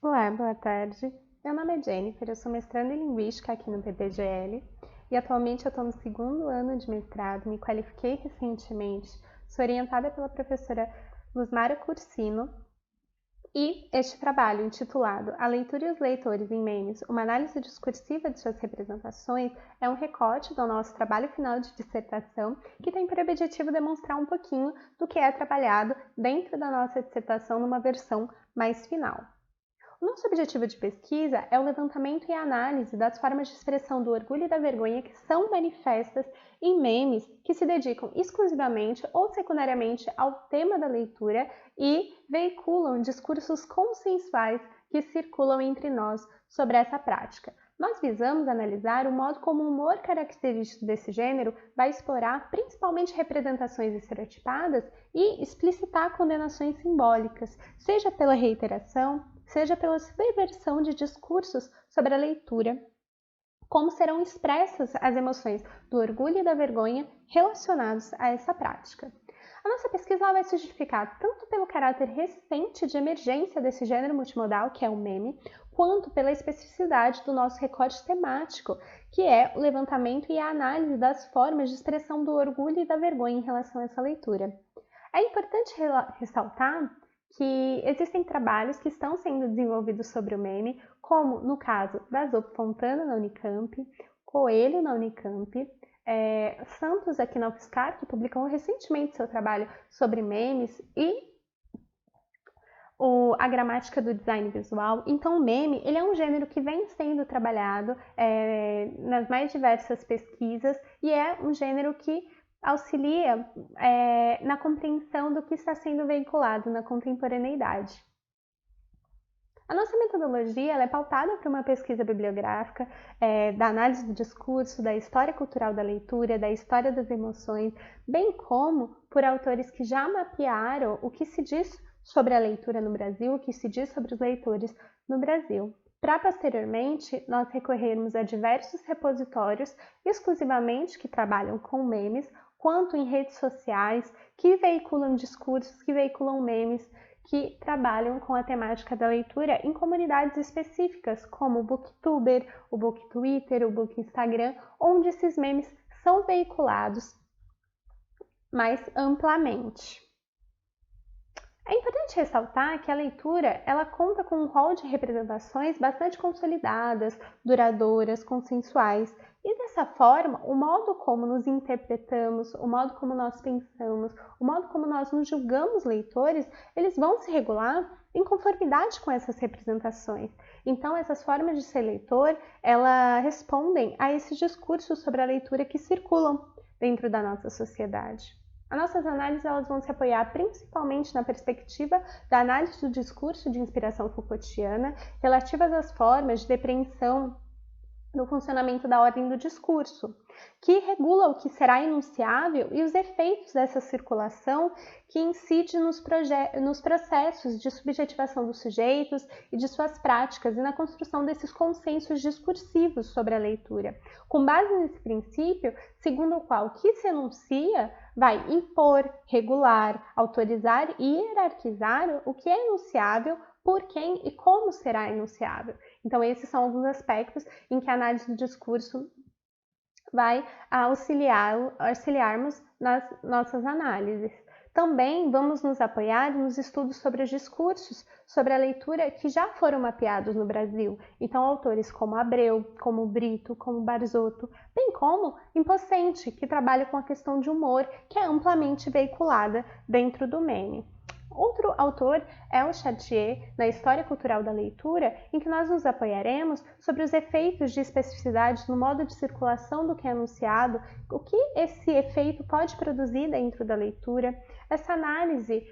Olá, boa tarde. Meu nome é Jennifer, eu sou mestranda em Linguística aqui no PPGL e atualmente eu estou no segundo ano de mestrado, me qualifiquei recentemente, sou orientada pela professora Luzmara Cursino e este trabalho, intitulado A Leitura e os Leitores em Memes, uma análise discursiva de suas representações, é um recorte do nosso trabalho final de dissertação que tem por objetivo demonstrar um pouquinho do que é trabalhado dentro da nossa dissertação numa versão mais final. O nosso objetivo de pesquisa é o levantamento e a análise das formas de expressão do orgulho e da vergonha que são manifestas em memes que se dedicam exclusivamente ou secundariamente ao tema da leitura e veiculam discursos consensuais que circulam entre nós sobre essa prática. Nós visamos analisar o modo como o humor característico desse gênero vai explorar principalmente representações estereotipadas e explicitar condenações simbólicas, seja pela reiteração, seja pela subversão de discursos sobre a leitura, como serão expressas as emoções do orgulho e da vergonha relacionados a essa prática. A nossa pesquisa vai se justificar tanto pelo caráter recente de emergência desse gênero multimodal, que é o meme, quanto pela especificidade do nosso recorte temático, que é o levantamento e a análise das formas de expressão do orgulho e da vergonha em relação a essa leitura. É importante ressaltar que existem trabalhos que estão sendo desenvolvidos sobre o meme, como no caso da Zopo Fontana na Unicamp, Coelho na Unicamp, Santos aqui na UFSCar, que publicou recentemente seu trabalho sobre memes, e a gramática do design visual. Então o meme ele é um gênero que vem sendo trabalhado nas mais diversas pesquisas e é um gênero que auxilia na compreensão do que está sendo veiculado na contemporaneidade. A nossa metodologia ela é pautada por uma pesquisa bibliográfica, da análise do discurso, da história cultural da leitura, da história das emoções, bem como por autores que já mapearam o que se diz sobre a leitura no Brasil, o que se diz sobre os leitores no Brasil. Para posteriormente nós recorrermos a diversos repositórios exclusivamente que trabalham com memes, quanto em redes sociais, que veiculam discursos, que veiculam memes, que trabalham com a temática da leitura em comunidades específicas, como o Booktuber, o Booktwitter, o Book Instagram, onde esses memes são veiculados mais amplamente. É importante ressaltar que a leitura ela conta com um rol de representações bastante consolidadas, duradouras, consensuais, e dessa forma, o modo como nos interpretamos, o modo como nós pensamos, o modo como nós nos julgamos leitores, eles vão se regular em conformidade com essas representações. Então, essas formas de ser leitor, elas respondem a esses discursos sobre a leitura que circulam dentro da nossa sociedade. As nossas análises elas vão se apoiar principalmente na perspectiva da análise do discurso de inspiração Foucaultiana relativas às formas de depreensão no funcionamento da ordem do discurso, que regula o que será enunciável e os efeitos dessa circulação que incide nos processos de subjetivação dos sujeitos e de suas práticas e na construção desses consensos discursivos sobre a leitura. Com base nesse princípio, segundo o qual o que se enuncia vai impor, regular, autorizar e hierarquizar o que é enunciável, por quem e como será enunciável. Então, esses são alguns aspectos em que a análise do discurso vai auxiliarmos nas nossas análises. Também vamos nos apoiar nos estudos sobre os discursos sobre a leitura que já foram mapeados no Brasil. Então, autores como Abreu, como Brito, como Barzotto, bem como Impocente, que trabalha com a questão de humor, que é amplamente veiculada dentro do meme. Outro autor é o Chartier, na História Cultural da Leitura, em que nós nos apoiaremos sobre os efeitos de especificidade no modo de circulação do que é anunciado, o que esse efeito pode produzir dentro da leitura, essa análise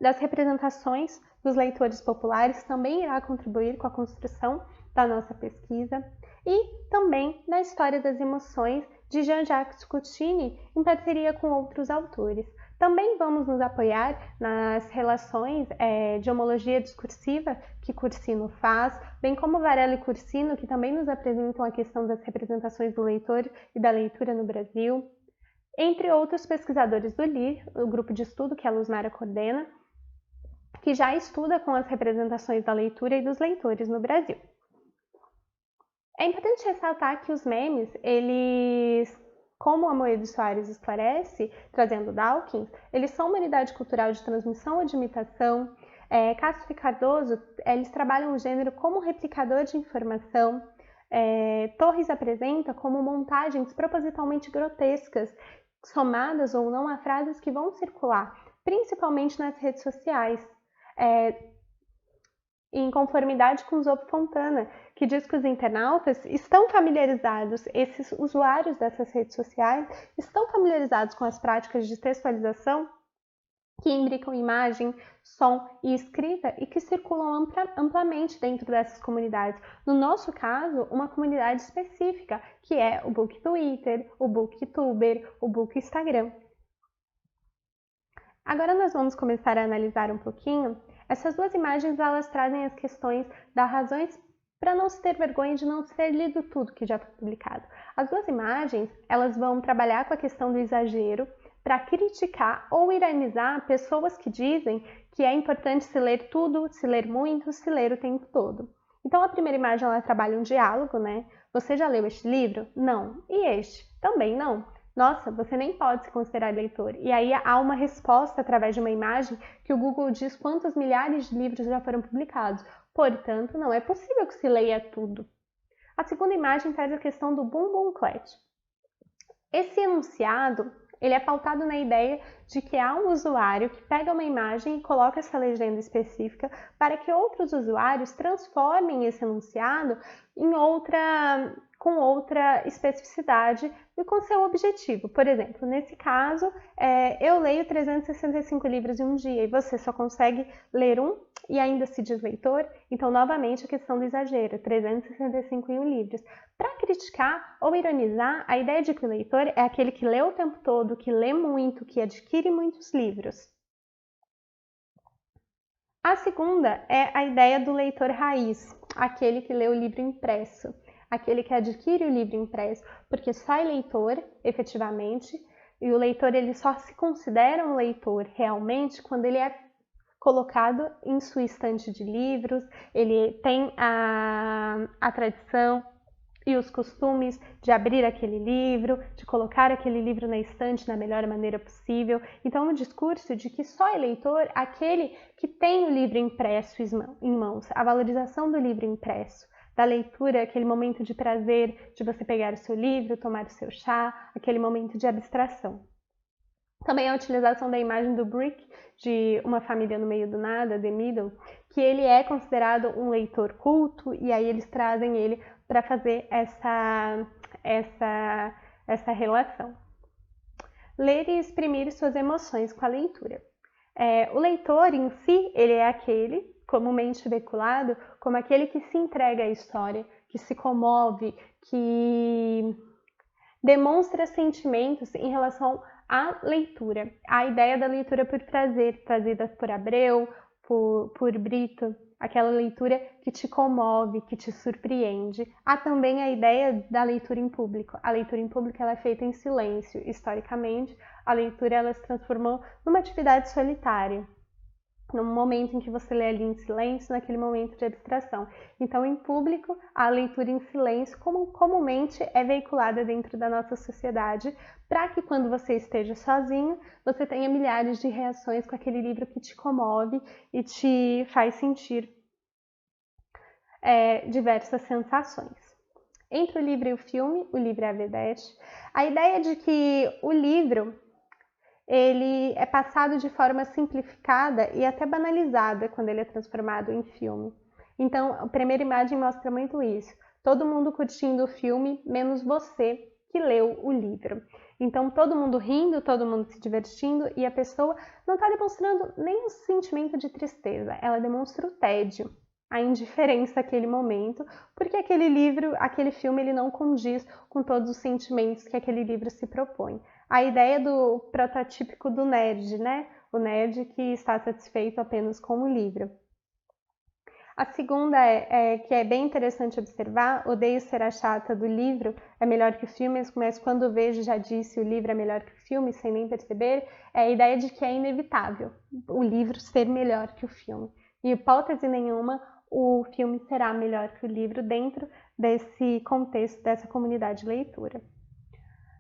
das representações dos leitores populares também irá contribuir com a construção da nossa pesquisa, e também na História das Emoções, de Jean-Jacques Coutini, em parceria com outros autores. Também vamos nos apoiar nas relações de homologia discursiva que Cursino faz, bem como Varela e Cursino, que também nos apresentam a questão das representações do leitor e da leitura no Brasil, entre outros pesquisadores do LIR, o grupo de estudo que a Luzmara coordena, que já estuda com as representações da leitura e dos leitores no Brasil. É importante ressaltar que os memes, eles, como a Moedo Soares esclarece, trazendo Dawkins, eles são uma unidade cultural de transmissão ou de imitação. Castro e Cardoso, eles trabalham o gênero como replicador de informação. Torres apresenta como montagens propositalmente grotescas, somadas ou não a frases que vão circular, principalmente nas redes sociais. Em conformidade com Zopo Fontana, que diz que os internautas estão familiarizados, esses usuários dessas redes sociais, estão familiarizados com as práticas de textualização que imbricam imagem, som e escrita e que circulam amplamente dentro dessas comunidades. No nosso caso, uma comunidade específica, que é o Book Twitter, o Booktuber, o Book Instagram. Agora nós vamos começar a analisar um pouquinho. Essas duas imagens, elas trazem as questões das razões para não se ter vergonha de não ter lido tudo que já foi publicado. As duas imagens, elas vão trabalhar com a questão do exagero para criticar ou ironizar pessoas que dizem que é importante se ler tudo, se ler muito, se ler o tempo todo. Então a primeira imagem, ela trabalha um diálogo, né? Você já leu este livro? Não. E este? Também não. Nossa, você nem pode se considerar leitor. E aí há uma resposta através de uma imagem que o Google diz quantos milhares de livros já foram publicados. Portanto, não é possível que se leia tudo. A segunda imagem traz a questão do Boom Clat. Esse enunciado, ele é pautado na ideia de que há um usuário que pega uma imagem e coloca essa legenda específica para que outros usuários transformem esse enunciado com outra especificidade e com seu objetivo. Por exemplo, nesse caso, eu leio 365 livros em um dia e você só consegue ler um e ainda se diz leitor, então novamente a questão do exagero, 365 livros. Para criticar ou ironizar, a ideia de que o leitor é aquele que lê o tempo todo, que lê muito, que adquire muitos livros. A segunda é a ideia do leitor raiz, aquele que lê o livro impresso, aquele que adquire o livro impresso, porque só é leitor, efetivamente, e o leitor ele só se considera um leitor realmente quando ele é colocado em sua estante de livros, ele tem a tradição e os costumes de abrir aquele livro, de colocar aquele livro na estante da melhor maneira possível. Então, o discurso de que só é leitor aquele que tem o livro impresso em mãos, a valorização do livro impresso, da leitura, aquele momento de prazer de você pegar o seu livro, tomar o seu chá, aquele momento de abstração. Também a utilização da imagem do Brick, de Uma Família no Meio do Nada, The Middle, que ele é considerado um leitor culto, e aí eles trazem ele para fazer essa relação. Ler e exprimir suas emoções com a leitura. O leitor em si, ele é aquele, comumente veiculado, como aquele que se entrega à história, que se comove, que demonstra sentimentos em relação à leitura. A ideia da leitura por prazer, trazida por Abreu, por Brito, aquela leitura que te comove, que te surpreende. Há também a ideia da leitura em público. A leitura em público ela é feita em silêncio. Historicamente, a leitura ela se transformou numa atividade solitária, no momento em que você lê ali em silêncio, naquele momento de abstração. Então, em público, a leitura em silêncio comumente é veiculada dentro da nossa sociedade, para que quando você esteja sozinho, você tenha milhares de reações com aquele livro que te comove e te faz sentir diversas sensações. Entre o livro e o filme, o livro é a vedete, a ideia de que o livro ele é passado de forma simplificada e até banalizada quando ele é transformado em filme. Então, a primeira imagem mostra muito isso. Todo mundo curtindo o filme, menos você que leu o livro. Então, todo mundo rindo, todo mundo se divertindo e a pessoa não está demonstrando nem um sentimento de tristeza, ela demonstra o tédio, a indiferença naquele momento, porque aquele filme, ele não condiz com todos os sentimentos que aquele livro se propõe. A ideia do prototípico do nerd, né? O nerd que está satisfeito apenas com o livro. A segunda que é bem interessante observar, Odeio Ser a Chata do livro é melhor que o filme, mas quando vejo já disse o livro é melhor que o filme, sem nem perceber, é a ideia de que é inevitável o livro ser melhor que o filme. Em hipótese nenhuma, o filme será melhor que o livro dentro desse contexto, dessa comunidade de leitura.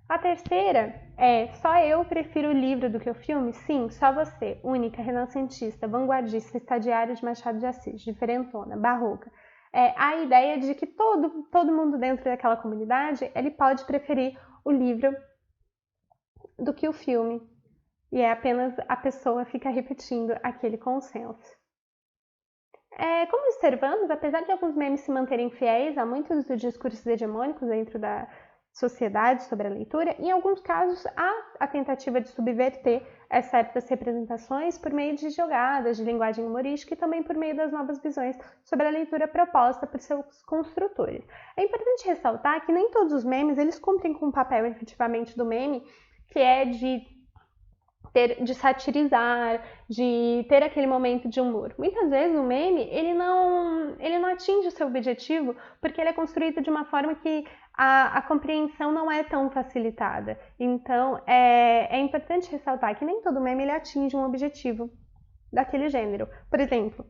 A terceira é só eu prefiro o livro do que o filme? Sim, só você, única, renascentista, vanguardista, estagiária de Machado de Assis, diferentona, barroca. É a ideia de que todo mundo dentro daquela comunidade ele pode preferir o livro do que o filme. E é apenas a pessoa fica repetindo aquele consenso. Como observamos, apesar de alguns memes se manterem fiéis a muitos dos discursos hegemônicos dentro da sociedade sobre a leitura, em alguns casos há a tentativa de subverter certas representações por meio de jogadas de linguagem humorística e também por meio das novas visões sobre a leitura proposta por seus construtores. É importante ressaltar que nem todos os memes eles cumprem com o papel efetivamente do meme, que é de satirizar, de ter aquele momento de humor. Muitas vezes o meme ele não atinge o seu objetivo porque ele é construído de uma forma que a compreensão não é tão facilitada. Então é importante ressaltar que nem todo meme ele atinge um objetivo daquele gênero. Por exemplo,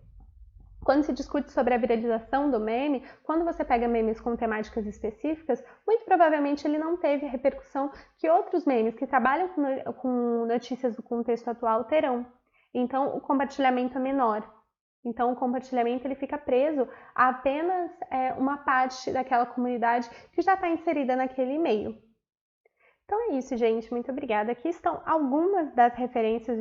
quando se discute sobre a viralização do meme, quando você pega memes com temáticas específicas, muito provavelmente ele não teve a repercussão que outros memes que trabalham com notícias do contexto atual terão. Então, o compartilhamento é menor. Então, o compartilhamento ele fica preso a apenas uma parte daquela comunidade que já está inserida naquele meio. Então é isso, gente. Muito obrigada. Aqui estão algumas das referências